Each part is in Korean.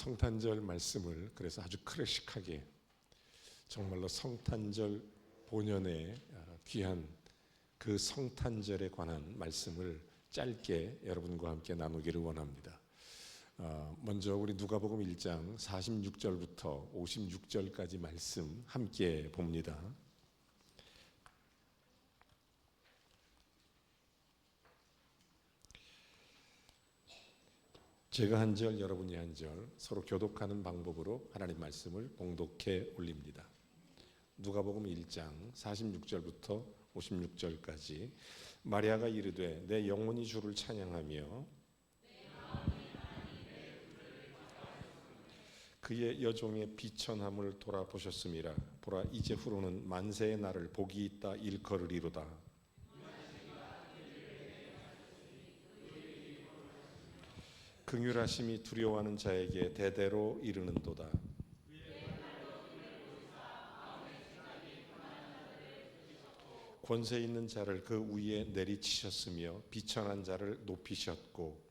성탄절 말씀을 그래서 아주 클래식하게 정말로 성탄절 본연의 귀한 그 성탄절에 관한 말씀을 짧게 여러분과 함께 나누기를 원합니다. 먼저 우리 누가복음 1장 46절부터 56절까지 말씀 함께 봅니다. 제가 한 절, 여러분이 한 절 서로 교독하는 방법으로 하나님 말씀을 봉독해 올립니다. 누가복음 1장 46절부터 56절까지 마리아가 이르되 내 영혼이 주를 찬양하며 그의 여종의 비천함을 돌아보셨음이라. 보라, 이제후로는 만세의 날을 복이 있다 일컬으리로다. 긍휼하심이 두려워하는 자에게 대대로 이르는도다. 권세 있는 자를 그 위에 내리치셨으며 비천한 자를 높이셨고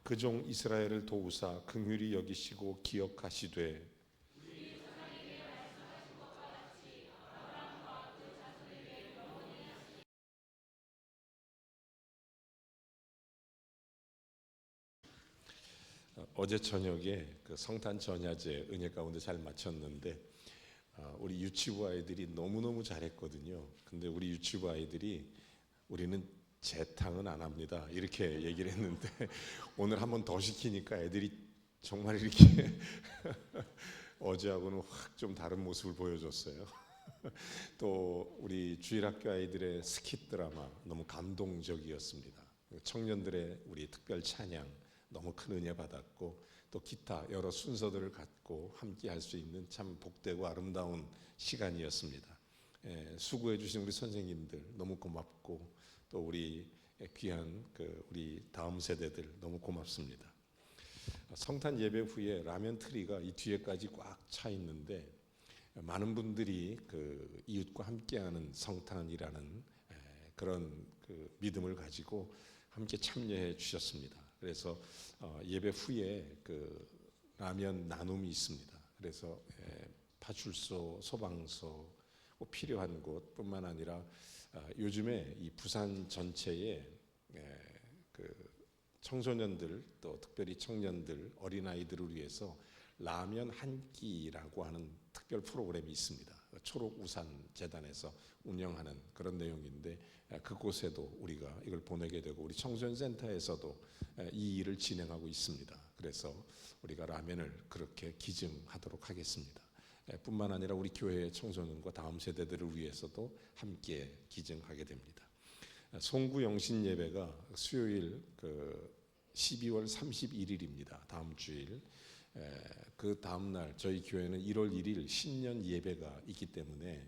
그 종 이스라엘을 도우사 긍휼히 여기시고 기억하시되 어제 저녁에 그 성탄 전야제 은혜 가운데 잘 마쳤는데 우리 유치부 아이들이 너무너무 잘했거든요. 근데 우리 유치부 아이들이 우리는 재탕은 안 합니다 이렇게 얘기를 했는데 오늘 한 번 더 시키니까 애들이 정말 이렇게 어제하고는 확 좀 다른 모습을 보여줬어요. 또 우리 주일학교 아이들의 스킷 드라마 너무 감동적이었습니다. 청년들의 우리 특별 찬양 너무 큰 은혜 받았고 또 기타 여러 순서들을 갖고 함께 할 수 있는 참 복되고 아름다운 시간이었습니다. 수고해 주신 우리 선생님들 너무 고맙고 또 우리 귀한 우리 다음 세대들 너무 고맙습니다. 성탄 예배 후에 라면 트리가 이 뒤에까지 꽉 차 있는데 많은 분들이 그 이웃과 함께하는 성탄이라는 그런 믿음을 가지고 함께 참여해 주셨습니다. 그래서 예배 후에 그 라면 나눔이 있습니다. 그래서 파출소, 소방서 필요한 곳뿐만 아니라 요즘에 이 부산 전체에 그 청소년들 또 특별히 청년들 어린아이들을 위해서 라면 한 끼라고 하는 특별 프로그램이 있습니다. 초록우산 재단에서 운영하는 그런 내용인데 그곳에도 우리가 이걸 보내게 되고 우리 청소년센터에서도 이 일을 진행하고 있습니다. 그래서 우리가 라면을 그렇게 기증하도록 하겠습니다. 뿐만 아니라 우리 교회의 청소년과 다음 세대들을 위해서도 함께 기증하게 됩니다. 송구 영신 예배가 수요일 12월 31일입니다. 다음 주일. 그 다음 날 저희 교회는 1월 1일 신년 예배가 있기 때문에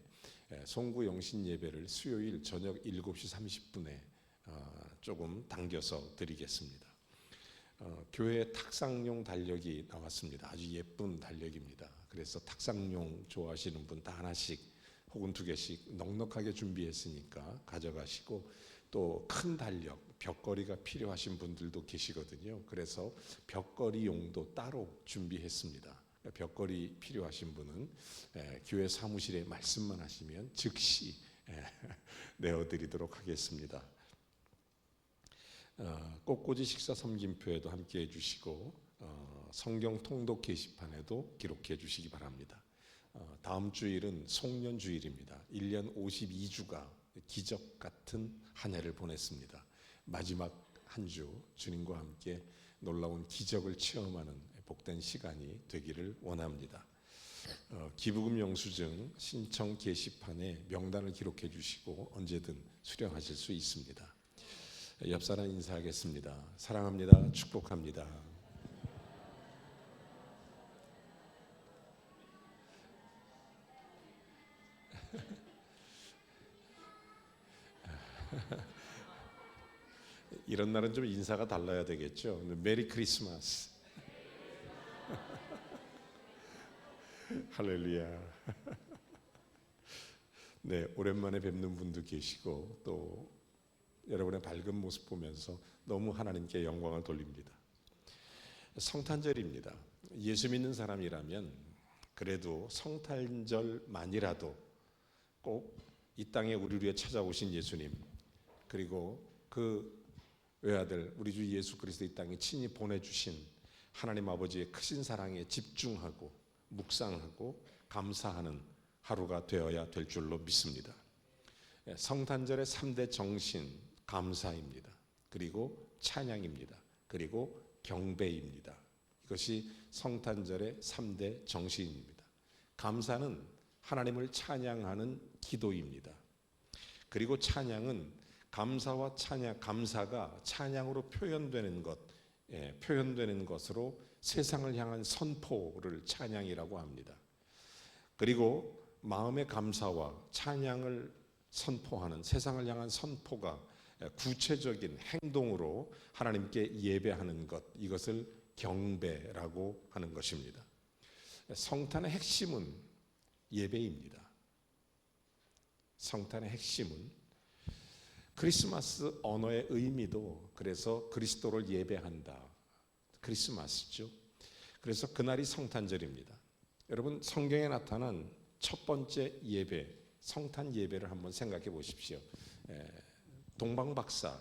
송구 영신 예배를 수요일 저녁 7시 30분에 조금 당겨서 드리겠습니다. 교회에 탁상용 달력이 나왔습니다. 아주 예쁜 달력입니다. 그래서 탁상용 좋아하시는 분 다 하나씩 혹은 2개씩 넉넉하게 준비했으니까 가져가시고 또 큰 달력, 벽걸이가 필요하신 분들도 계시거든요. 그래서 벽걸이용도 따로 준비했습니다. 벽걸이 필요하신 분은 교회 사무실에 말씀만 하시면 즉시 내어드리도록 하겠습니다. 꽃꽂이 식사 섬김표에도 함께 해주시고 성경 통독 게시판에도 기록해 주시기 바랍니다. 다음 주일은 송년주일입니다. 1년 52주가 기적 같은 한 해를 보냈습니다. 마지막 한 주 주님과 함께 놀라운 기적을 체험하는 복된 시간이 되기를 원합니다. 기부금 영수증 신청 게시판에 명단을 기록해 주시고 언제든 수령하실 수 있습니다. 옆 사람 인사하겠습니다. 사랑합니다. 축복합니다. 이런 날은 좀 인사가 달라야 되겠죠. 메리 크리스마스. 할렐루야. 네, 오랜만에 뵙는 분도 계시고 또 여러분의 밝은 모습 보면서 너무 하나님께 영광을 돌립니다. 성탄절입니다. 예수 믿는 사람이라면 그래도 성탄절만이라도 꼭 이 땅에 우리를 위해 찾아오신 예수님, 그리고 그 외아들 우리 주 예수 그리스도 이 땅에 친히 보내주신 하나님 아버지의 크신 사랑에 집중하고 묵상하고 감사하는 하루가 되어야 될 줄로 믿습니다. 성탄절의 3대 정신, 감사입니다. 그리고 찬양입니다. 그리고 경배입니다. 이것이 성탄절의 3대 정신입니다. 감사는 하나님을 찬양하는 기도입니다. 그리고 찬양은 감사와 감사가 찬양으로 표현되는 것으로 세상을 향한 선포를 찬양이라고 합니다. 그리고 마음의 감사와 찬양을 선포하는 세상을 향한 선포가 구체적인 행동으로 하나님께 예배하는 것, 이것을 경배라고 하는 것입니다. 성탄의 핵심은 예배입니다. 성탄의 핵심은 크리스마스 언어의 의미도 그래서 그리스도를 예배한다, 크리스마스죠. 그래서 그날이 성탄절입니다. 여러분, 성경에 나타난 첫 번째 예배, 성탄 예배를 한번 생각해 보십시오. 동방박사,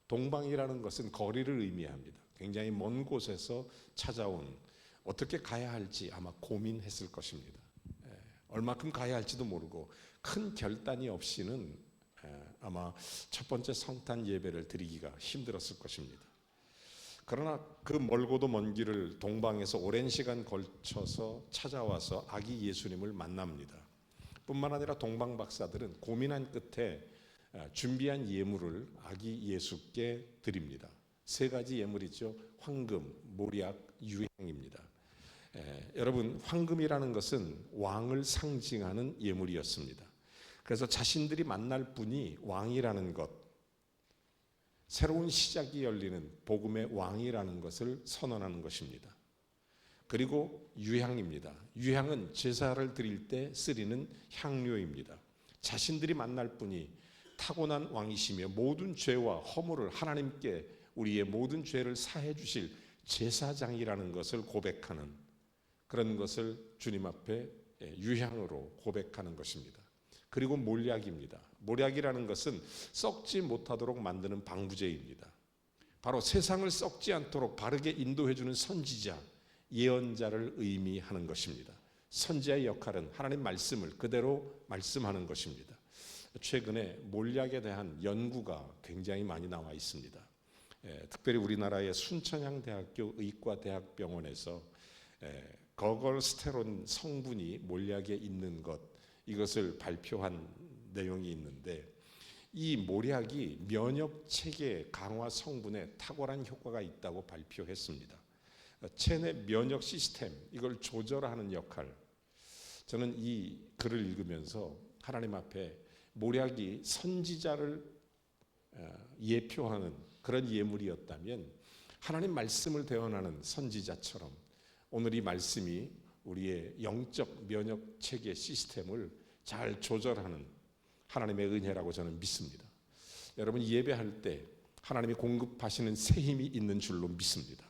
동방이라는 것은 거리를 의미합니다. 굉장히 먼 곳에서 찾아온, 어떻게 가야 할지 아마 고민했을 것입니다. 얼마큼 가야 할지도 모르고 큰 결단이 없이는 아마 첫 번째 성탄 예배를 드리기가 힘들었을 것입니다. 그러나 그 멀고도 먼 길을 동방에서 오랜 시간 걸쳐서 찾아와서 아기 예수님을 만납니다. 뿐만 아니라 동방 박사들은 고민한 끝에 준비한 예물을 아기 예수께 드립니다. 세 가지 예물이죠. 황금, 모략, 유향입니다. 여러분, 황금이라는 것은 왕을 상징하는 예물이었습니다. 그래서 자신들이 만날 분이 왕이라는 것, 새로운 시작이 열리는 복음의 왕이라는 것을 선언하는 것입니다. 그리고 유향입니다. 유향은 제사를 드릴 때 쓰리는 향료입니다. 자신들이 만날 분이 타고난 왕이시며 모든 죄와 허물을 하나님께 우리의 모든 죄를 사해 주실 제사장이라는 것을 고백하는, 그런 것을 주님 앞에 유향으로 고백하는 것입니다. 그리고 몰약입니다. 몰약이라는 것은 썩지 못하도록 만드는 방부제입니다. 바로 세상을 썩지 않도록 바르게 인도해주는 선지자, 예언자를 의미하는 것입니다. 선지자의 역할은 하나님 말씀을 그대로 말씀하는 것입니다. 최근에 몰약에 대한 연구가 굉장히 많이 나와 있습니다. 특별히 우리나라의 순천향대학교 의과대학병원에서 거걸스테론 성분이 몰약에 있는 것, 이것을 발표한 내용이 있는데, 이 몰약이 면역체계 강화 성분에 탁월한 효과가 있다고 발표했습니다. 체내 면역 시스템, 이걸 조절하는 역할, 저는 이 글을 읽으면서 하나님 앞에 몰약이 선지자를 예표하는 그런 예물이었다면, 하나님 말씀을 대언하는 선지자처럼 오늘 이 말씀이 우리의 영적 면역 체계 시스템을 잘 조절하는 하나님의 은혜라고 저는 믿습니다. 여러분, 예배할 때 하나님이 공급하시는 새 힘이 있는 줄로 믿습니다.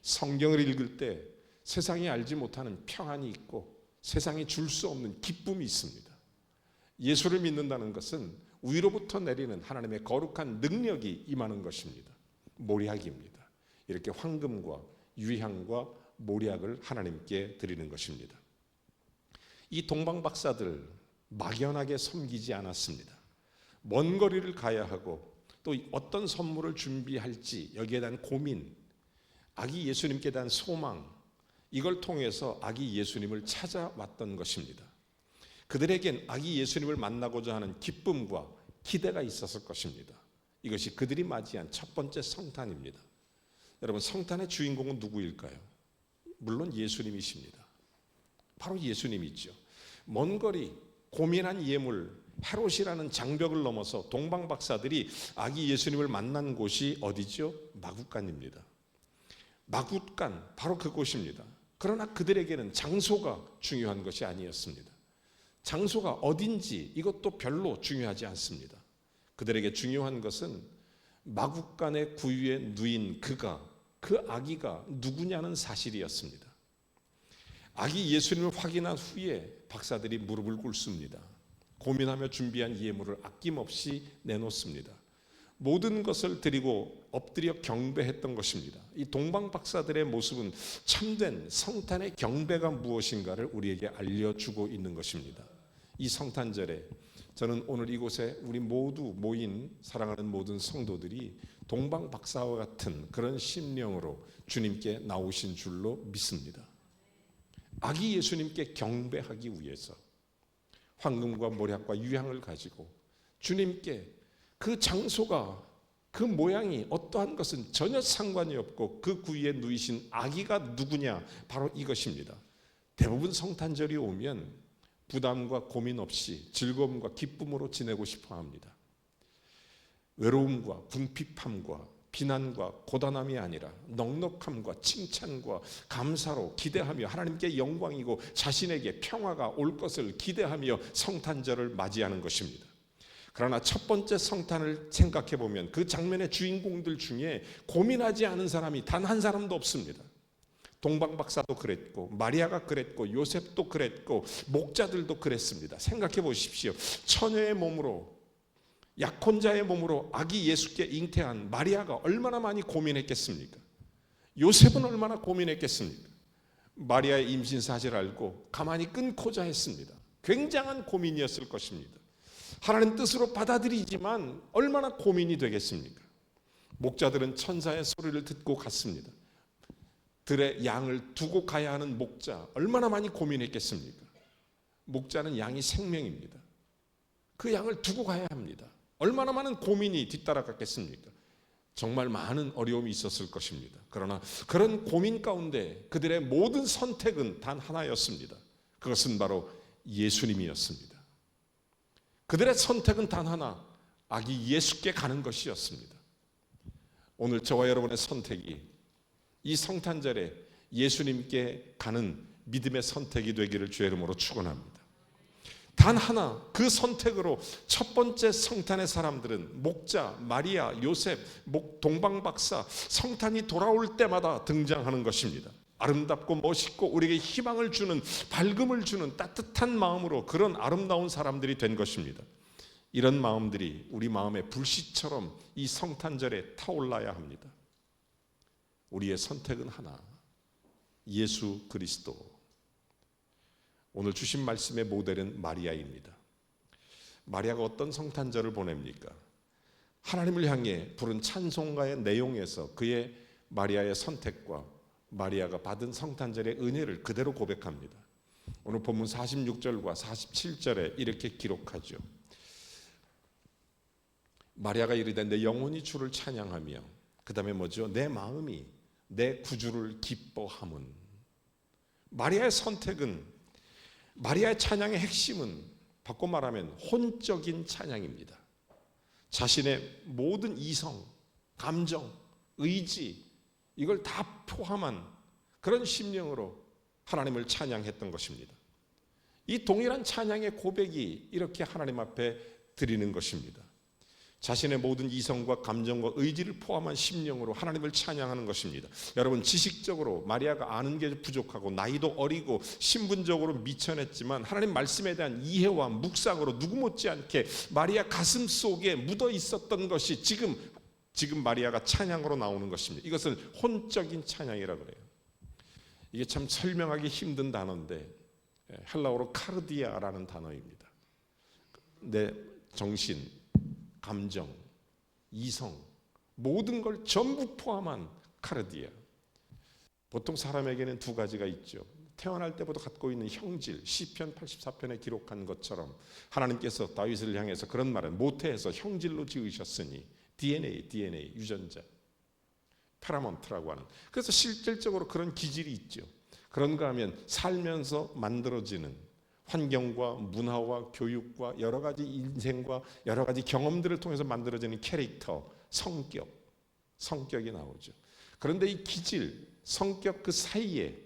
성경을 읽을 때 세상이 알지 못하는 평안이 있고 세상이 줄 수 없는 기쁨이 있습니다. 예수를 믿는다는 것은 위로부터 내리는 하나님의 거룩한 능력이 임하는 것입니다. 몰약입니다. 이렇게 황금과 유향과 몰약을 하나님께 드리는 것입니다. 이 동방 박사들 막연하게 섬기지 않았습니다. 먼 거리를 가야 하고 또 어떤 선물을 준비할지 여기에 대한 고민, 아기 예수님께 대한 소망, 이걸 통해서 아기 예수님을 찾아왔던 것입니다. 그들에겐 아기 예수님을 만나고자 하는 기쁨과 기대가 있었을 것입니다. 이것이 그들이 맞이한 첫 번째 성탄입니다. 여러분, 성탄의 주인공은 누구일까요? 물론 예수님이십니다. 바로 예수님이죠. 먼 거리 고민한 예물, 헤롯이라는 장벽을 넘어서 동방 박사들이 아기 예수님을 만난 곳이 어디죠? 마굿간입니다. 마굿간, 바로 그곳입니다. 그러나 그들에게는 장소가 중요한 것이 아니었습니다. 장소가 어딘지 이것도 별로 중요하지 않습니다. 그들에게 중요한 것은 마국간의 구유에 누인 그 아기가 누구냐는 사실이었습니다. 아기 예수님을 확인한 후에 박사들이 무릎을 꿇습니다. 고민하며 준비한 예물을 아낌없이 내놓습니다. 모든 것을 드리고 엎드려 경배했던 것입니다. 이 동방 박사들의 모습은 참된 성탄의 경배가 무엇인가를 우리에게 알려주고 있는 것입니다. 이 성탄절에 저는 오늘 이곳에 우리 모두 모인 사랑하는 모든 성도들이 동방 박사와 같은 그런 심령으로 주님께 나오신 줄로 믿습니다. 아기 예수님께 경배하기 위해서 황금과 모략과 유향을 가지고 주님께 그 장소가 그 모양이 어떠한 것은 전혀 상관이 없고 그 구유에 누이신 아기가 누구냐, 바로 이것입니다. 대부분 성탄절이 오면 부담과 고민 없이 즐거움과 기쁨으로 지내고 싶어 합니다. 외로움과 궁핍함과 비난과 고단함이 아니라 넉넉함과 칭찬과 감사로 기대하며 하나님께 영광이고 자신에게 평화가 올 것을 기대하며 성탄절을 맞이하는 것입니다. 그러나 첫 번째 성탄을 생각해 보면 그 장면의 주인공들 중에 고민하지 않은 사람이 단 한 사람도 없습니다. 동방 박사도 그랬고, 마리아가 그랬고, 요셉도 그랬고, 목자들도 그랬습니다. 생각해 보십시오. 처녀의 몸으로, 약혼자의 몸으로 아기 예수께 잉태한 마리아가 얼마나 많이 고민했겠습니까? 요셉은 얼마나 고민했겠습니까? 마리아의 임신 사실을 알고 가만히 끊고자 했습니다. 굉장한 고민이었을 것입니다. 하나님 뜻으로 받아들이지만 얼마나 고민이 되겠습니까? 목자들은 천사의 소리를 듣고 갔습니다. 들의 양을 두고 가야 하는 목자, 얼마나 많이 고민했겠습니까? 목자는 양이 생명입니다. 그 양을 두고 가야 합니다. 얼마나 많은 고민이 뒤따라갔겠습니까? 정말 많은 어려움이 있었을 것입니다. 그러나 그런 고민 가운데 그들의 모든 선택은 단 하나였습니다. 그것은 바로 예수님이었습니다. 그들의 선택은 단 하나, 아기 예수께 가는 것이었습니다. 오늘 저와 여러분의 선택이 이 성탄절에 예수님께 가는 믿음의 선택이 되기를 주의 이름으로 축원합니다. 단 하나, 그 선택으로 첫 번째 성탄의 사람들은 목자, 마리아, 요셉, 동방 박사, 성탄이 돌아올 때마다 등장하는 것입니다. 아름답고 멋있고 우리에게 희망을 주는, 밝음을 주는 따뜻한 마음으로 그런 아름다운 사람들이 된 것입니다. 이런 마음들이 우리 마음의 불씨처럼 이 성탄절에 타올라야 합니다. 우리의 선택은 하나, 예수 그리스도. 오늘 주신 말씀의 모델은 마리아입니다. 마리아가 어떤 성탄절을 보냅니까? 하나님을 향해 부른 찬송가의 내용에서 그의 마리아의 선택과 마리아가 받은 성탄절의 은혜를 그대로 고백합니다. 오늘 본문 46절과 47절에 이렇게 기록하죠. 마리아가 이르되 내 영혼이 주를 찬양하며, 그 다음에 뭐죠? 내 마음이 내 구주를 기뻐함은. 마리아의 선택은, 마리아의 찬양의 핵심은 바꿔 말하면 혼적인 찬양입니다. 자신의 모든 이성, 감정, 의지, 이걸 다 포함한 그런 심령으로 하나님을 찬양했던 것입니다. 이 동일한 찬양의 고백이 이렇게 하나님 앞에 드리는 것입니다. 자신의 모든 이성과 감정과 의지를 포함한 심령으로 하나님을 찬양하는 것입니다. 여러분, 지식적으로 마리아가 아는 게 부족하고 나이도 어리고 신분적으로 미천했지만 하나님 말씀에 대한 이해와 묵상으로 누구 못지않게 마리아 가슴 속에 묻어 있었던 것이 지금 마리아가 찬양으로 나오는 것입니다. 이것을 혼적인 찬양이라고 그래요. 이게 참 설명하기 힘든 단어인데 헬라어로 카르디아라는 단어입니다. 내 정신, 감정, 이성, 모든 걸 전부 포함한 카르디아. 보통 사람에게는 두 가지가 있죠. 태어날 때부터 갖고 있는 형질, 시편 84편에 기록한 것처럼 하나님께서 다윗을 향해서 그런 말을 모태에서 형질로 지으셨으니 DNA, 유전자, 파라먼트라고 하는. 그래서 실질적으로 그런 기질이 있죠. 그런가 하면 살면서 만들어지는 환경과 문화와 교육과 여러 가지 인생과 여러 가지 경험들을 통해서 만들어지는 캐릭터, 성격이 나오죠. 그런데 이 기질, 성격 그 사이에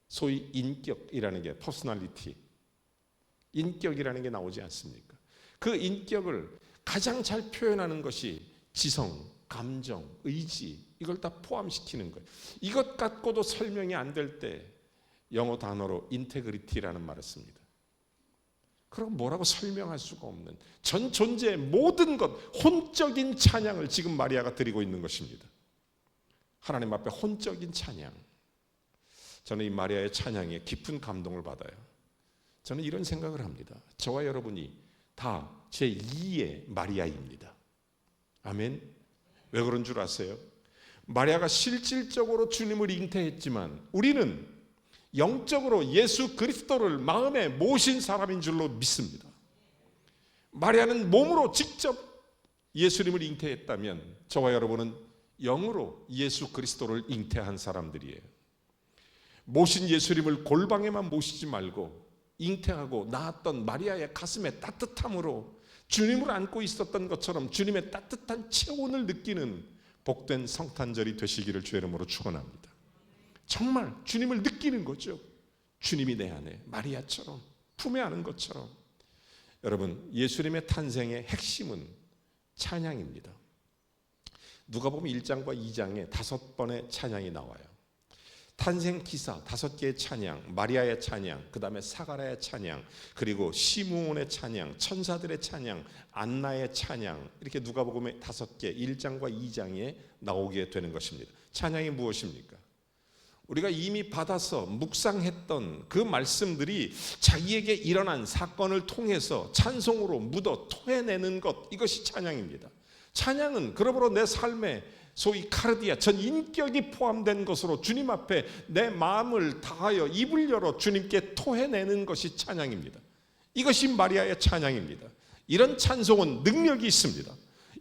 소위 인격이라는 게, 퍼스널리티, 인격이라는 게 나오지 않습니까? 그 인격을 가장 잘 표현하는 것이 지성, 감정, 의지, 이걸 다 포함시키는 거예요. 이것 갖고도 설명이 안 될 때 영어 단어로 인테그리티라는 말을 씁니다. 그럼 뭐라고 설명할 수가 없는 전 존재의 모든 것, 혼적인 찬양을 지금 마리아가 드리고 있는 것입니다. 하나님 앞에 혼적인 찬양. 저는 이 마리아의 찬양에 깊은 감동을 받아요. 저는 이런 생각을 합니다. 저와 여러분이 다 제2의 마리아입니다. 아멘. 왜 그런 줄 아세요? 마리아가 실질적으로 주님을 잉태했지만 우리는 영적으로 예수 그리스도를 마음에 모신 사람인 줄로 믿습니다. 마리아는 몸으로 직접 예수님을 잉태했다면 저와 여러분은 영으로 예수 그리스도를 잉태한 사람들이에요. 모신 예수님을 골방에만 모시지 말고 잉태하고 낳았던 마리아의 가슴의 따뜻함으로 주님을 안고 있었던 것처럼 주님의 따뜻한 체온을 느끼는 복된 성탄절이 되시기를 주의 이름으로 축원합니다. 정말 주님을 느끼는 거죠. 주님이 내 안에 마리아처럼 품에 안은 것처럼. 여러분, 예수님의 탄생의 핵심은 찬양입니다. 누가복음 1장과 2장에 5번의 찬양이 나와요. 탄생 기사 5개의 찬양, 마리아의 찬양, 그 다음에 사가랴의 찬양, 그리고 시므온의 찬양, 천사들의 찬양, 안나의 찬양, 이렇게 누가복음의 5개 1장과 2장에 나오게 되는 것입니다. 찬양이 무엇입니까? 우리가 이미 받아서 묵상했던 그 말씀들이 자기에게 일어난 사건을 통해서 찬송으로 묻어 토해내는 것, 이것이 찬양입니다. 찬양은 그러므로 내 삶에 소위 카르디아, 전 인격이 포함된 것으로 주님 앞에 내 마음을 다하여 입을 열어 주님께 토해내는 것이 찬양입니다. 이것이 마리아의 찬양입니다. 이런 찬송은 능력이 있습니다.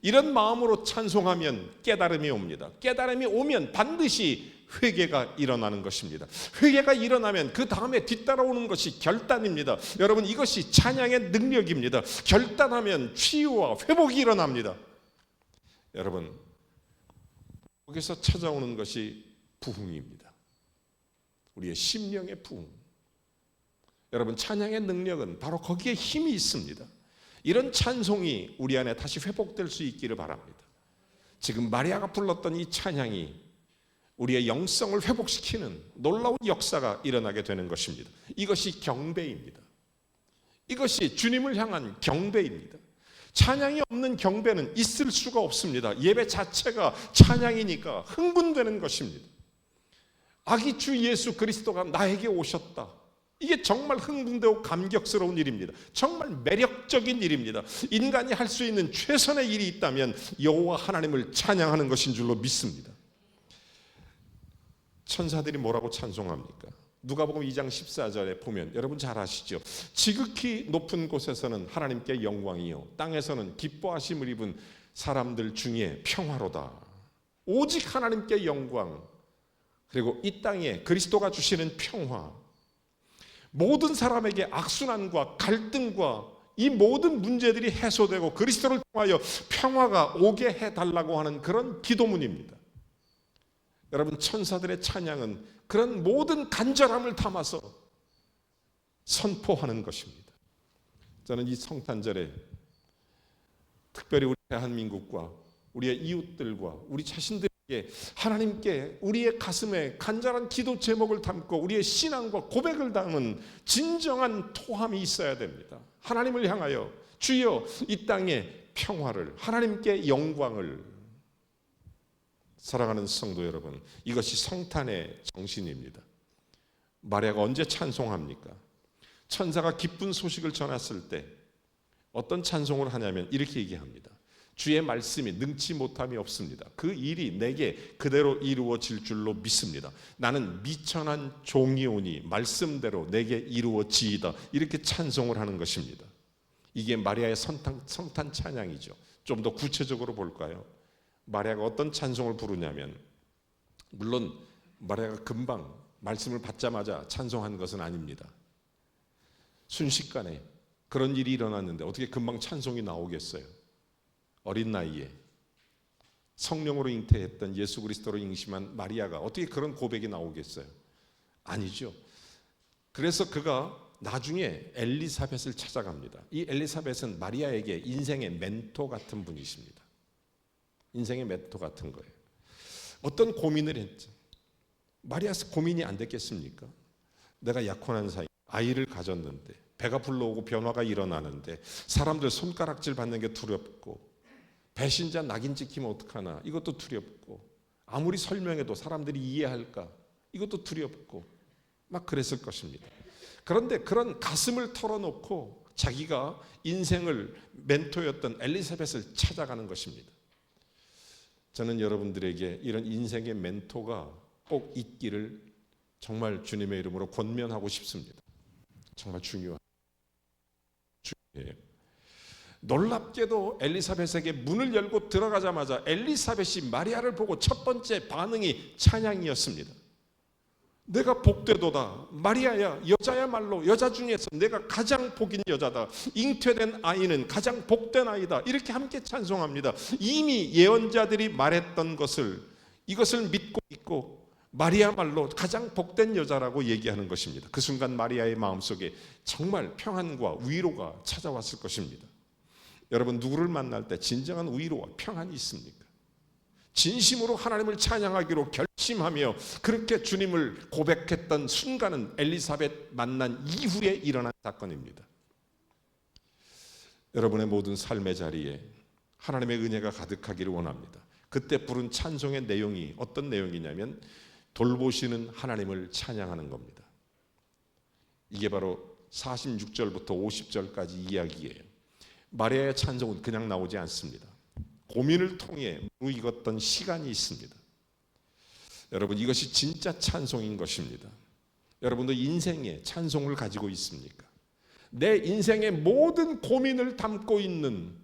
이런 마음으로 찬송하면 깨달음이 옵니다. 깨달음이 오면 반드시 회개가 일어나는 것입니다. 회개가 일어나면 그 다음에 뒤따라오는 것이 결단입니다. 여러분, 이것이 찬양의 능력입니다. 결단하면 치유와 회복이 일어납니다. 여러분, 거기서 찾아오는 것이 부흥입니다. 우리의 심령의 부흥. 여러분, 찬양의 능력은 바로 거기에 힘이 있습니다. 이런 찬송이 우리 안에 다시 회복될 수 있기를 바랍니다. 지금 마리아가 불렀던 이 찬양이 우리의 영성을 회복시키는 놀라운 역사가 일어나게 되는 것입니다. 이것이 경배입니다. 이것이 주님을 향한 경배입니다. 찬양이 없는 경배는 있을 수가 없습니다. 예배 자체가 찬양이니까 흥분되는 것입니다. 아기 주 예수 그리스도가 나에게 오셨다. 이게 정말 흥분되고 감격스러운 일입니다. 정말 매력적인 일입니다. 인간이 할 수 있는 최선의 일이 있다면 여호와 하나님을 찬양하는 것인 줄로 믿습니다. 천사들이 뭐라고 찬송합니까? 누가복음 2장 14절에 보면 여러분 잘 아시죠? 지극히 높은 곳에서는 하나님께 영광이요 땅에서는 기뻐하심을 입은 사람들 중에 평화로다. 오직 하나님께 영광, 그리고 이 땅에 그리스도가 주시는 평화. 모든 사람에게 악순환과 갈등과 이 모든 문제들이 해소되고 그리스도를 통하여 평화가 오게 해달라고 하는 그런 기도문입니다. 여러분, 천사들의 찬양은 그런 모든 간절함을 담아서 선포하는 것입니다. 저는 이 성탄절에 특별히 우리 대한민국과 우리의 이웃들과 우리 자신들에게 하나님께 우리의 가슴에 간절한 기도 제목을 담고 우리의 신앙과 고백을 담은 진정한 토함이 있어야 됩니다. 하나님을 향하여 주여 이 땅에 평화를, 하나님께 영광을. 사랑하는 성도 여러분, 이것이 성탄의 정신입니다. 마리아가 언제 찬송합니까? 천사가 기쁜 소식을 전했을 때 어떤 찬송을 하냐면 이렇게 얘기합니다. 주의 말씀이 능치 못함이 없습니다. 그 일이 내게 그대로 이루어질 줄로 믿습니다. 나는 미천한 종이오니 말씀대로 내게 이루어지이다. 이렇게 찬송을 하는 것입니다. 이게 마리아의 성탄 찬양이죠. 좀 더 구체적으로 볼까요? 마리아가 어떤 찬송을 부르냐면, 물론 마리아가 금방 말씀을 받자마자 찬송한 것은 아닙니다. 순식간에 그런 일이 일어났는데 어떻게 금방 찬송이 나오겠어요? 어린 나이에 성령으로 잉태했던 예수 그리스도로 잉심한 마리아가 어떻게 그런 고백이 나오겠어요? 아니죠. 그래서 그가 나중에 엘리사벳을 찾아갑니다. 이 엘리사벳은 마리아에게 인생의 멘토 같은 분이십니다. 인생의 멘토 같은 거예요. 어떤 고민을 했죠. 마리아 고민이 안 됐겠습니까? 내가 약혼한 사이 아이를 가졌는데 배가 불러오고 변화가 일어나는데 사람들 손가락질 받는 게 두렵고 배신자 낙인 찍히면 어떡하나 이것도 두렵고 아무리 설명해도 사람들이 이해할까 이것도 두렵고 막 그랬을 것입니다. 그런데 그런 가슴을 털어놓고 자기가 인생을 멘토였던 엘리사벳을 찾아가는 것입니다. 저는 여러분들에게 이런 인생의 멘토가 꼭 있기를 정말 주님의 이름으로 권면하고 싶습니다. 정말 중요해요. 놀랍게도 엘리사벳에게 문을 열고 들어가자마자 엘리사벳이 마리아를 보고 첫 번째 반응이 찬양이었습니다. 내가 복되도다. 마리아야, 여자야말로 여자 중에서 내가 가장 복인 여자다. 잉태된 아이는 가장 복된 아이다. 이렇게 함께 찬송합니다. 이미 예언자들이 말했던 이것을 믿고 있고 마리아말로 가장 복된 여자라고 얘기하는 것입니다. 그 순간 마리아의 마음속에 정말 평안과 위로가 찾아왔을 것입니다. 여러분, 누구를 만날 때 진정한 위로와 평안이 있습니까? 진심으로 하나님을 찬양하기로 결심하며 그렇게 주님을 고백했던 순간은 엘리사벳 만난 이후에 일어난 사건입니다. 여러분의 모든 삶의 자리에 하나님의 은혜가 가득하기를 원합니다. 그때 부른 찬송의 내용이 어떤 내용이냐면 돌보시는 하나님을 찬양하는 겁니다. 이게 바로 46절부터 50절까지 이야기예요. 마리아의 찬송은 그냥 나오지 않습니다. 고민을 통해 무익었던 시간이 있습니다. 여러분, 이것이 진짜 찬송인 것입니다. 여러분도 인생에 찬송을 가지고 있습니까? 내 인생의 모든 고민을 담고 있는,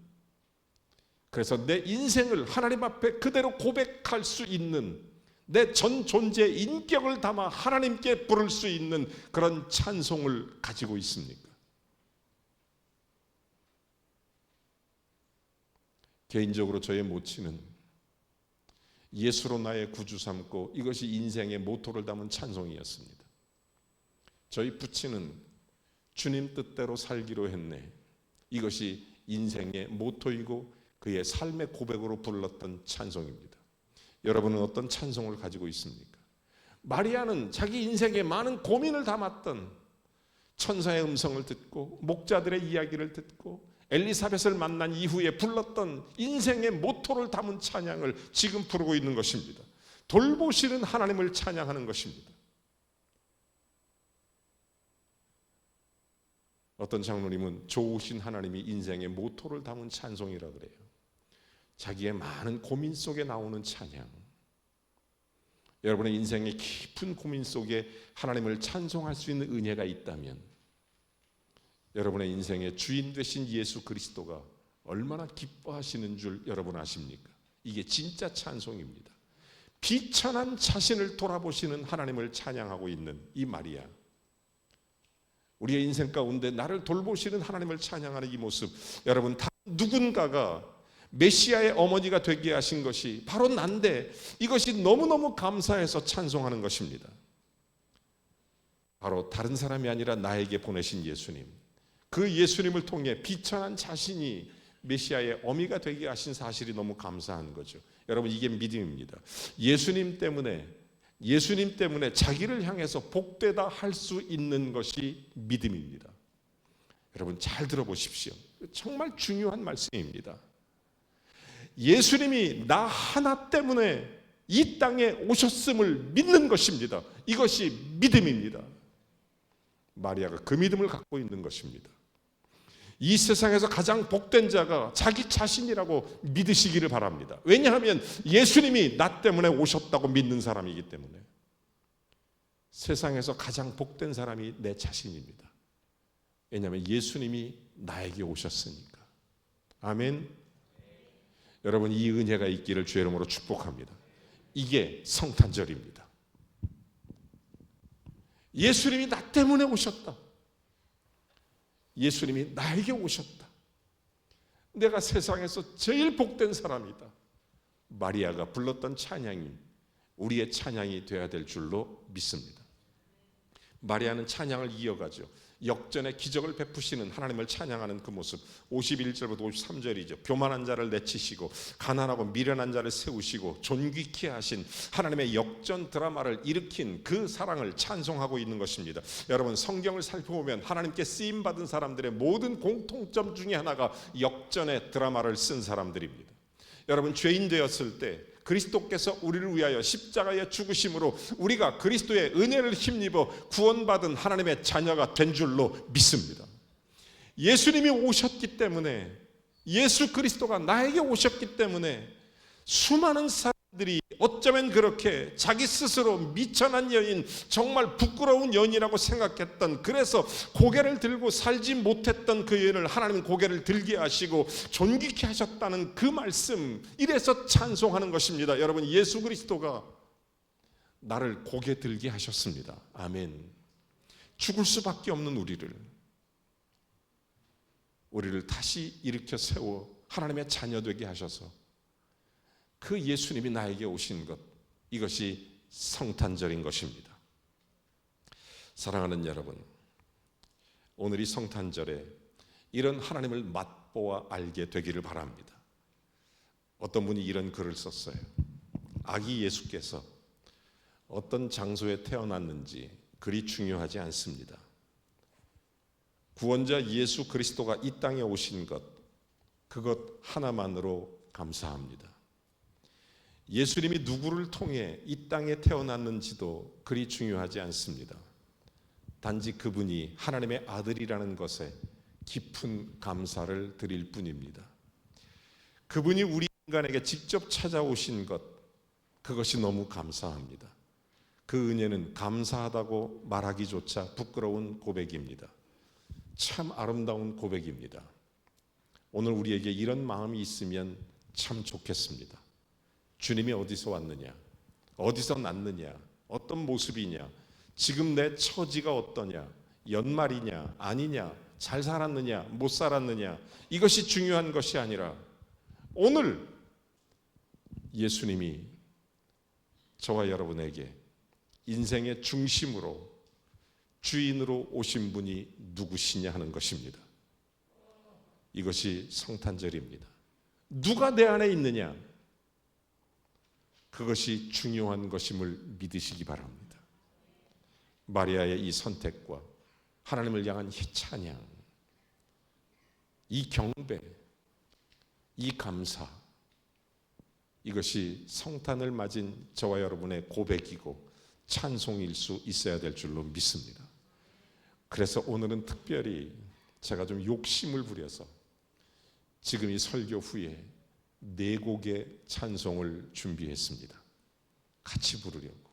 그래서 내 인생을 하나님 앞에 그대로 고백할 수 있는, 내 전 존재의 인격을 담아 하나님께 부를 수 있는 그런 찬송을 가지고 있습니까? 개인적으로 저의 모친은 예수로 나의 구주 삼고 이것이 인생의 모토를 담은 찬송이었습니다. 저희 부친은 주님 뜻대로 살기로 했네. 이것이 인생의 모토이고 그의 삶의 고백으로 불렀던 찬송입니다. 여러분은 어떤 찬송을 가지고 있습니까? 마리아는 자기 인생에 많은 고민을 담았던 천사의 음성을 듣고 목자들의 이야기를 듣고 엘리사벳을 만난 이후에 불렀던 인생의 모토를 담은 찬양을 지금 부르고 있는 것입니다. 돌보시는 하나님을 찬양하는 것입니다. 어떤 장로님은 좋으신 하나님이 인생의 모토를 담은 찬송이라 그래요. 자기의 많은 고민 속에 나오는 찬양. 여러분의 인생의 깊은 고민 속에 하나님을 찬송할 수 있는 은혜가 있다면 여러분의 인생의 주인 되신 예수 그리스도가 얼마나 기뻐하시는 줄 여러분 아십니까? 이게 진짜 찬송입니다. 비천한 자신을 돌아보시는 하나님을 찬양하고 있는 이 마리아, 우리의 인생 가운데 나를 돌보시는 하나님을 찬양하는 이 모습, 여러분 다 누군가가 메시아의 어머니가 되게 하신 것이 바로 난데 이것이 너무너무 감사해서 찬송하는 것입니다. 바로 다른 사람이 아니라 나에게 보내신 예수님, 그 예수님을 통해 비천한 자신이 메시아의 어미가 되게 하신 사실이 너무 감사한 거죠. 여러분, 이게 믿음입니다. 예수님 때문에 자기를 향해서 복되다 할 수 있는 것이 믿음입니다. 여러분 잘 들어보십시오. 정말 중요한 말씀입니다. 예수님이 나 하나 때문에 이 땅에 오셨음을 믿는 것입니다. 이것이 믿음입니다. 마리아가 그 믿음을 갖고 있는 것입니다. 이 세상에서 가장 복된 자가 자기 자신이라고 믿으시기를 바랍니다. 왜냐하면 예수님이 나 때문에 오셨다고 믿는 사람이기 때문에. 세상에서 가장 복된 사람이 내 자신입니다. 왜냐하면 예수님이 나에게 오셨으니까. 아멘. 여러분, 이 은혜가 있기를 주의 이름으로 축복합니다. 이게 성탄절입니다. 예수님이 나 때문에 오셨다. 예수님이 나에게 오셨다. 내가 세상에서 제일 복된 사람이다. 마리아가 불렀던 찬양이 우리의 찬양이 되어야 될 줄로 믿습니다. 마리아는 찬양을 이어가죠. 역전의 기적을 베푸시는 하나님을 찬양하는 그 모습. 51절부터 53절이죠. 교만한 자를 내치시고 가난하고 미련한 자를 세우시고 존귀케 하신 하나님의 역전 드라마를 일으킨 그 사랑을 찬송하고 있는 것입니다. 여러분, 성경을 살펴보면 하나님께 쓰임받은 사람들의 모든 공통점 중에 하나가 역전의 드라마를 쓴 사람들입니다. 여러분, 죄인 되었을 때 그리스도께서 우리를 위하여 십자가의 죽으심으로 우리가 그리스도의 은혜를 힘입어 구원받은 하나님의 자녀가 된 줄로 믿습니다. 예수님이 오셨기 때문에, 예수 그리스도가 나에게 오셨기 때문에 수많은 사람들이 어쩌면 그렇게 자기 스스로 미천한 여인, 정말 부끄러운 여인이라고 생각했던, 그래서 고개를 들고 살지 못했던 그 여인을 하나님은 고개를 들게 하시고 존귀케 하셨다는 그 말씀, 이래서 찬송하는 것입니다. 여러분, 예수 그리스도가 나를 고개 들게 하셨습니다. 아멘. 죽을 수밖에 없는 우리를 다시 일으켜 세워 하나님의 자녀 되게 하셔서 그 예수님이 나에게 오신 것, 이것이 성탄절인 것입니다. 사랑하는 여러분, 오늘 이 성탄절에 이런 하나님을 맛보아 알게 되기를 바랍니다. 어떤 분이 이런 글을 썼어요. 아기 예수께서 어떤 장소에 태어났는지 그리 중요하지 않습니다. 구원자 예수 그리스도가 이 땅에 오신 것, 그것 하나만으로 감사합니다. 예수님이 누구를 통해 이 땅에 태어났는지도 그리 중요하지 않습니다. 단지 그분이 하나님의 아들이라는 것에 깊은 감사를 드릴 뿐입니다. 그분이 우리 인간에게 직접 찾아오신 것, 그것이 너무 감사합니다. 그 은혜는 감사하다고 말하기조차 부끄러운 고백입니다. 참 아름다운 고백입니다. 오늘 우리에게 이런 마음이 있으면 참 좋겠습니다. 주님이 어디서 왔느냐, 어디서 났느냐, 어떤 모습이냐, 지금 내 처지가 어떠냐, 연말이냐 아니냐, 잘 살았느냐 못 살았느냐, 이것이 중요한 것이 아니라 오늘 예수님이 저와 여러분에게 인생의 중심으로, 주인으로 오신 분이 누구시냐 하는 것입니다. 이것이 성탄절입니다. 누가 내 안에 있느냐, 그것이 중요한 것임을 믿으시기 바랍니다. 마리아의 이 선택과 하나님을 향한 이 찬양, 이 경배, 이 감사, 이것이 성탄을 맞은 저와 여러분의 고백이고 찬송일 수 있어야 될 줄로 믿습니다. 그래서 오늘은 특별히 제가 좀 욕심을 부려서 지금 이 설교 후에 4곡의 찬송을 준비했습니다. 같이 부르려고.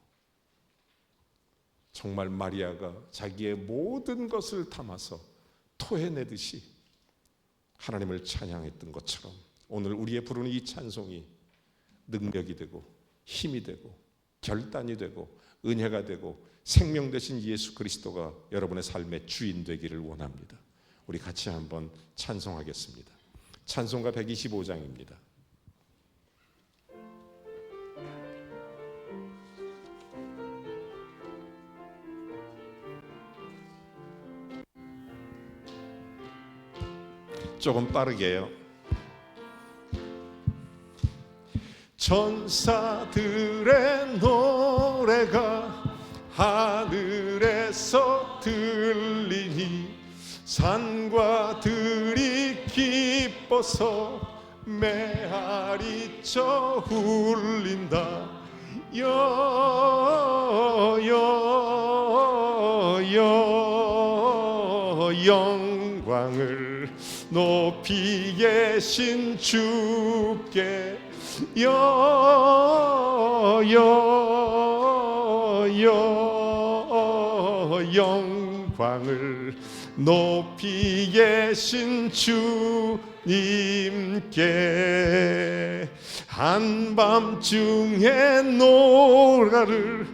정말 마리아가 자기의 모든 것을 담아서 토해내듯이 하나님을 찬양했던 것처럼 오늘 우리의 부르는 이 찬송이 능력이 되고 힘이 되고 결단이 되고 은혜가 되고 생명 되신 예수 그리스도가 여러분의 삶의 주인 되기를 원합니다. 우리 같이 한번 찬송하겠습니다. 찬송가 125장입니다. 조금 빠르게요. 천사들의 노래가 하늘에서 들리니 산과 들이 기뻐서 메아리쳐 울린다. 영광을 높이 계신 주께 영광을 높이 계신 주님께 한밤중에 노라를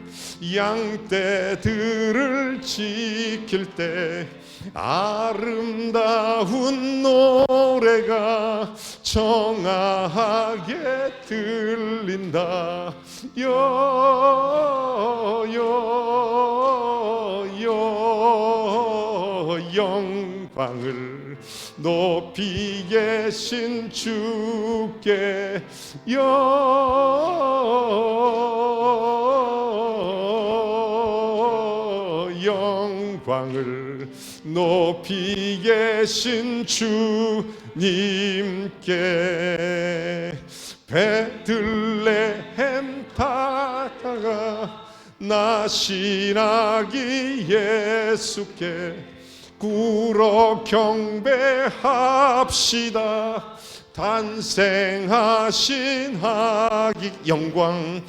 양떼들을 지킬 때 아름다운 노래가 청아하게 들린다. 영광을 높이 계신 주께 영광을 높이 계신 주님께 베들레헴 바다가 나신 아기 예수께 꿇어 경배합시다. 탄생하신 아기 영광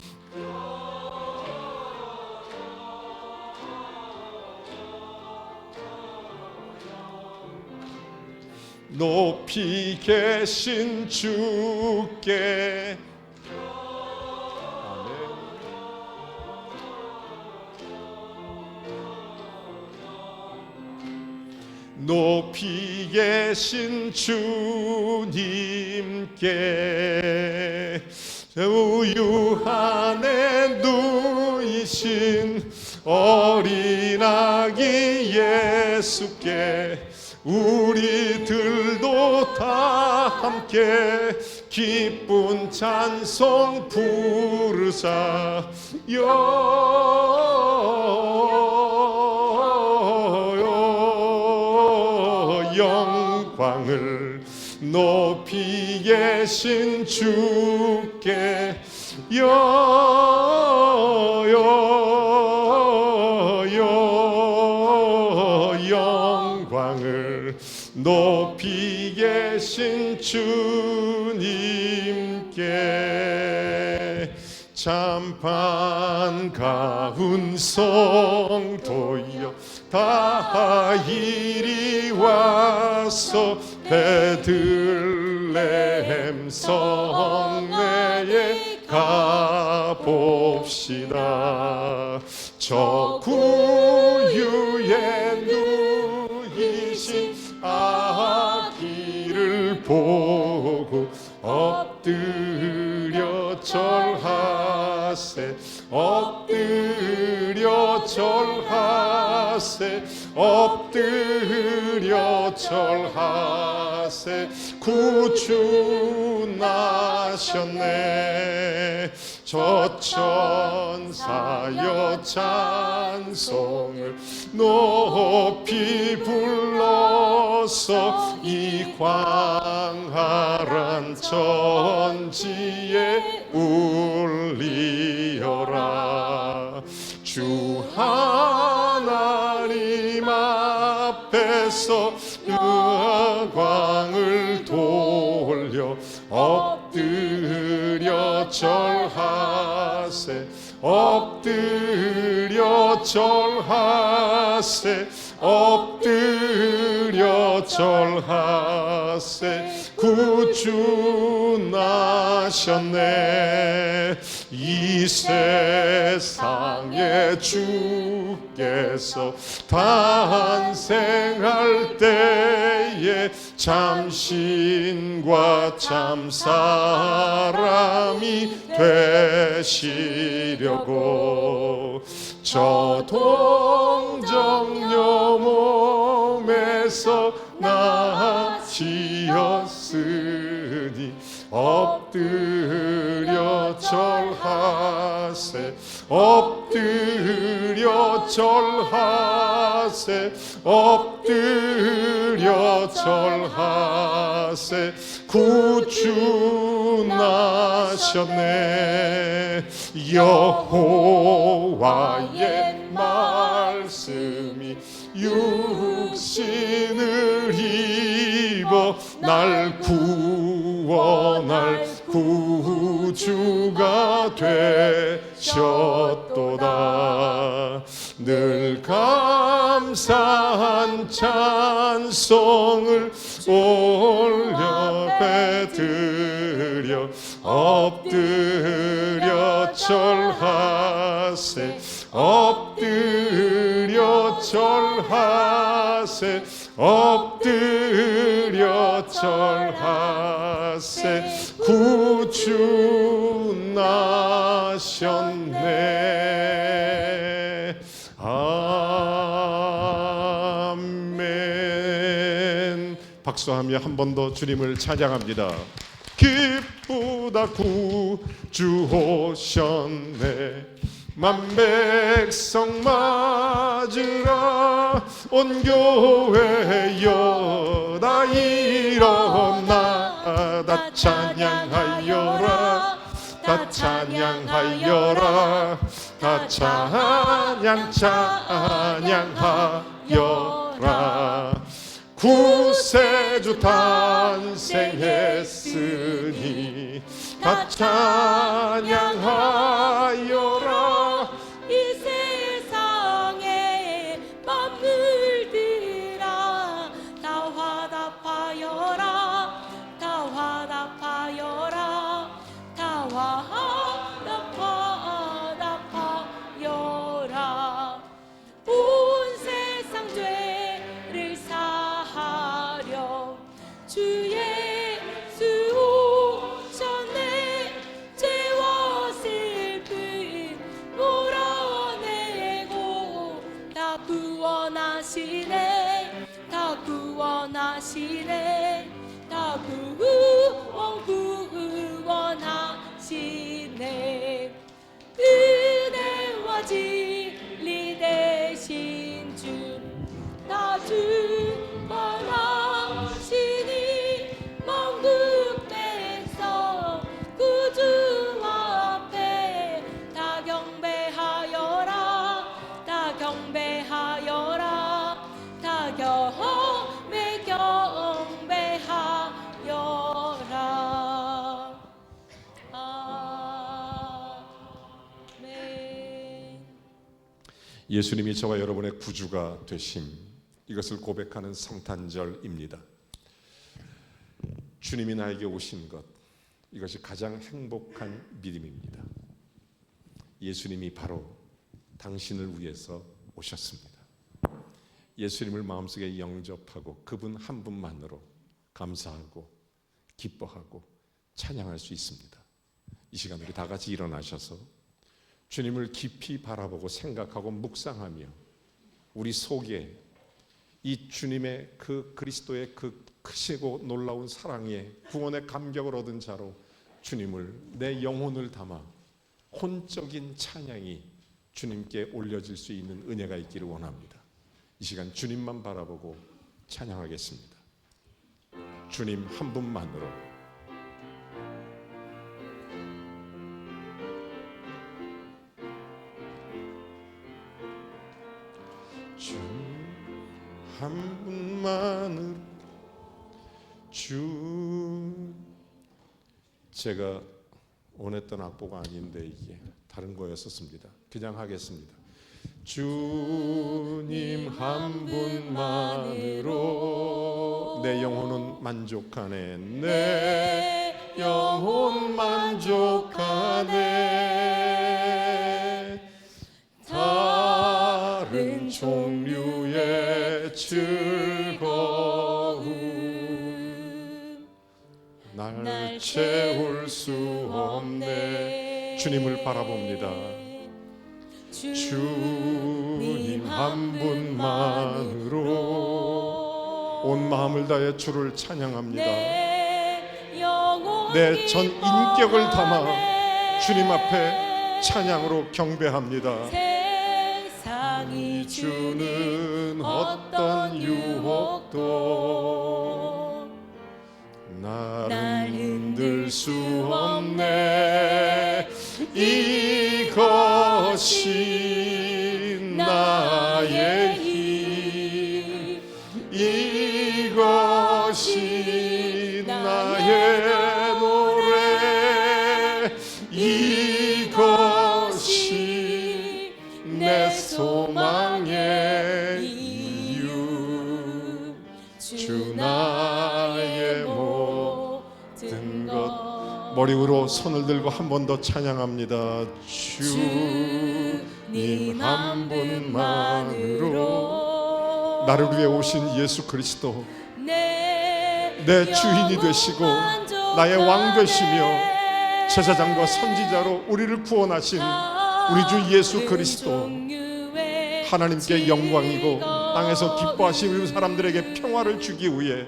높이 계신 주께 높이 계신 주님께 우유 안에 누이신 어린 아기 예수께 우리들도 다 함께 기쁜 찬송 부르사 영광을 높이 계신 주께 영광을 높이 계신 주님께 참판 가운 성도여 다 이리 와서 베들레헴 성내에 가봅시다. 저 구유에 누이신 아기를 보고 엎드려 절하세 엎드려 절하세 엎드려 절하세 구주 나셨네. 저 천사여 찬송을 높이 불러서 이 광활한 천지에 울리어라. 주 하나님 앞에서 영광을 돌려 엎드려 절하세 엎드려 절하세 엎드려 절하세 구주 나셨네. 이 세상에 주께서 탄생할 때에 참신과 참사람이 되시려고 저 동정녀 몸에서 나시었으니 엎드려 절하세 엎드려 절하세 엎드려 절하세 구주 나셨네. 여호와의 말씀이 육신을 입어 날 구원할 구주가 되셨도다. 늘 감사한 찬송을 올려 배드려 엎드려 절하세 엎드려 절하세 엎드려 절하세 구주 나셨네. 아멘. 박수하며 한 번 더 주님을 찬양합니다. 기쁘다 구주 오셨네. 만백성 맞으라. 온 교회여 다 일어나. 다 찬양하여라. 다 찬양하여라. 다 찬양하여라. 구세주 탄생했으니 다 찬양하여라. 이 세상의 만물들아 다 화답하여라. 다 화답하여라. 다 화답하여라. 온 세상 죄를 사하려 주 예수 오셨네. 죄와 슬픔 몰아내고 다 구원하시네. 다 구원하시네. 다 구원하시네. 은혜와 진리 되신 주 다 주권하시니 만국 백성 구주 앞에 다 경배하여라. 다 경배하여라. 다 경배하여라. 아멘. 예수님이 저와 여러분의 구주가 되심, 이것을 고백하는 성탄절입니다. 주님이 나에게 오신 것, 이것이 가장 행복한 믿음입니다. 예수님이 바로 당신을 위해서 오셨습니다. 예수님을 마음속에 영접하고 그분 한 분만으로 감사하고 기뻐하고 찬양할 수 있습니다. 이 시간 우리 다 같이 일어나셔서 주님을 깊이 바라보고 생각하고 묵상하며 우리 속에 이 주님의 그 그리스도의 그 크시고 놀라운 사랑에 구원의 감격을 얻은 자로 주님을, 내 영혼을 담아 혼적인 찬양이 주님께 올려질 수 있는 은혜가 있기를 원합니다. 이 시간 주님만 바라보고 찬양하겠습니다. 주님 한 분만으로. 주님 한 분만으로. 제가 원했던 악보가 아닌데 이게 다른 거였었습니다. 그냥 하겠습니다. 주님 한 분만으로 내 영혼은 만족하네. 내 영혼 만족하네. 다른 종류의 즐거움 날 채울 수 없네. 주님을 바라봅니다. 주님 한 분만으로 온 마음을 다해 주를 찬양합니다. 내 전 인격을 담아 주님 앞에 찬양으로 경배합니다. 세상이 주는 어떤 유혹도 나를 흔들 수 없네. 이것이 나의 힘, 이것이 나의 노래, 이것이 내 소망의 이유. 주 나의 모든 것. 머리 위로 손을 들고 한 번 더 찬양합니다. 주님 한 분만으로 나를 위해 오신 예수 그리스도, 내 주인이 되시고 나의 왕 되시며 제사장과 선지자로 우리를 구원하신 우리 주 예수 그리스도, 하나님께 영광이고 땅에서 기뻐하시는 사람들에게 평화를 주기 위해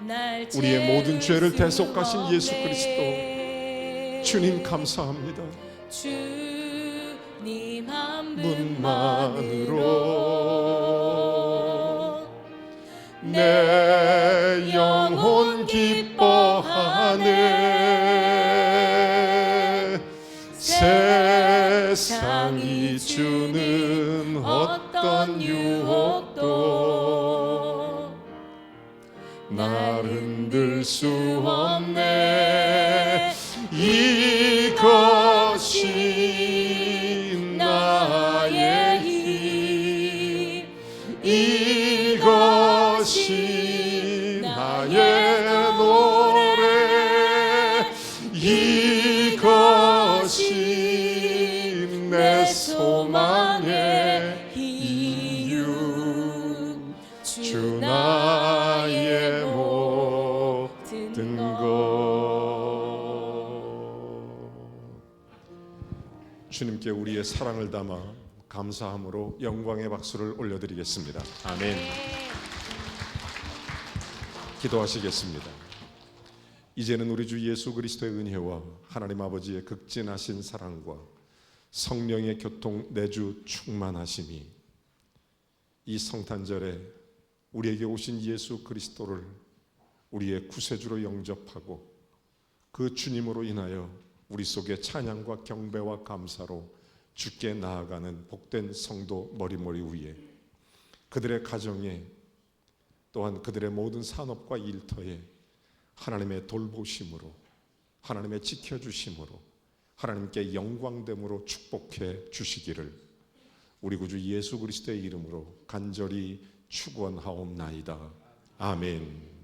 날 우리의 모든 죄를 채울 수 대속하신 예수 없네. 주님 감사합니다. 주님 한 분만으로 분만으로 내 영혼 기뻐하네. 세상이 주는 어떤 유혹도 날 흔들 수 없네. 이것이 나의 힘, 이것이 나의 노래, 이것이 내 소망의 이유. 주 나의 모든 것. 주님께 우리의 사랑을 담아 감사함으로 영광의 박수를 올려드리겠습니다. 아멘. 기도하시겠습니다. 이제는 우리 주 예수 그리스도의 은혜와 하나님 아버지의 극진하신 사랑과 성령의 교통 내주 충만하심이 이 성탄절에 우리에게 오신 예수 그리스도를 우리의 구세주로 영접하고 그 주님으로 인하여 우리 속에 찬양과 경배와 감사로 주께 나아가는 복된 성도 머리머리 위에, 그들의 가정에, 또한 그들의 모든 산업과 일터에 하나님의 돌보심으로, 하나님의 지켜주심으로, 하나님께 영광됨으로 축복해 주시기를 우리 구주 예수 그리스도의 이름으로 간절히 축원하옵나이다. 아멘.